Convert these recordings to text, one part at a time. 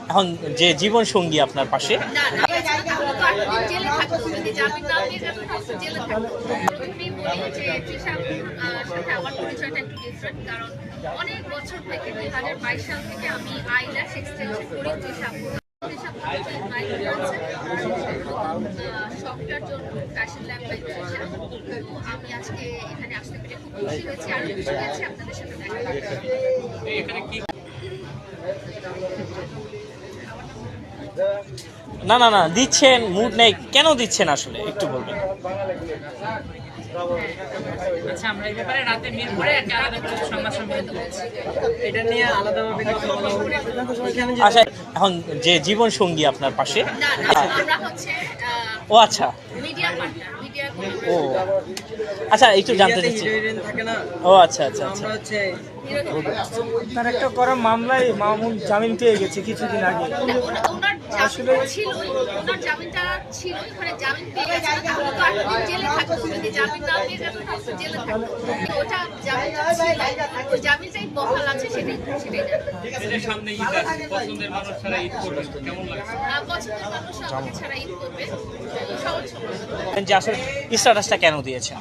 এখন যে জীবন সঙ্গী আপনার পাশে। অনেক বছর থেকে 2022 সাল থেকে আমি আইল্যাশ এক্সটেনশন করি সফটওয়্যার জন্য ফ্যাশন ল্যাব বাই তৃষা। তো আমি আজকে এখানে আসতে পেরে খুব খুশি হয়েছি, আরো খুশি হয়েছি আপনাদের সাথে দেখা করতে। না না না দিচ্ছেন, মুড নেই কেন দিচ্ছেন আসলে একটু বলবেন। আচ্ছা, আমরা এই ব্যাপারে রাতে মিরপুরে একটা আলাদা করে সংবাদ সম্মেলন করেছি, এটা নিয়ে আলাদাভাবে কথা বলা হবে। আচ্ছা, এখন যে জীবন সঙ্গী আপনার পাশে। আমরা হচ্ছে ও আচ্ছা, মিডিয়া পার্টনার, মিডিয়া ও আচ্ছা, একটু জানতে চাচ্ছি। থাকে না, ও আচ্ছা আচ্ছা আচ্ছা। আমরা হচ্ছে তার একটা করা মামলায় মামুন জামিন পেয়ে গেছে কিছুদিন আগে। ওনার জামিনটা ছিল, এখানে জামিন পেয়ে গেছে, তাহলে তো 8 দিন জেলে থাকতো। যদি জামিন না পেয়ে যেত তাহলে জেলে থাকতো। ওটা জামিনটা ছিল, ওই জামিনটাই বহাল আছে, সেটাই সামনে ঈদ আসছে, পছন্দের মানুষ ছাড়া ঈদ করবে কেমন লাগছে? পছন্দের মানুষ আমাকে ছাড়া ঈদ করবে, সহজ সমস্যা। যে আসলে স্ট্যাটাসটা কেন দিয়েছেন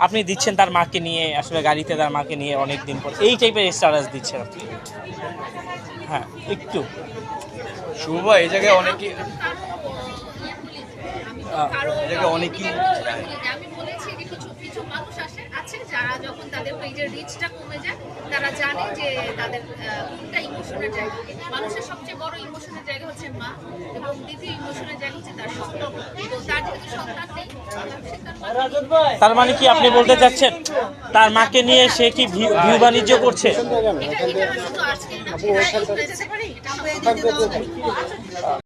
আপনি? দিচ্ছেন তার মাকে নিয়ে, আসলে গাড়িতে তার মাকে নিয়ে অনেক দিন পর এই টাইপের স্ট্যাটাস দিচ্ছেন আপনি। হ্যাঁ একটু শুভ এই জায়গায় অনেকে আমি বলেছি যে কিছু কিছু মানুষ আছে যারা যখন তাদের পেজের রিচটা কমে যায়, তারা জানে যে তাদের কোনটা ইমোশনের জায়গা। মানুষের সবচেয়ে বড় ইমোশনের জায়গা হচ্ছে মা, এবং দ্বিতীয় ইমোশনের জায়গা হচ্ছে তার সন্তান। তো তার যেহেতু সন্তান নেই, তার মানে কি আপনি বলতে চাচ্ছেন তার মাকে নিয়ে সে কি ভিউ বাণিজ্য করছে? এটা শুধু আজকে না,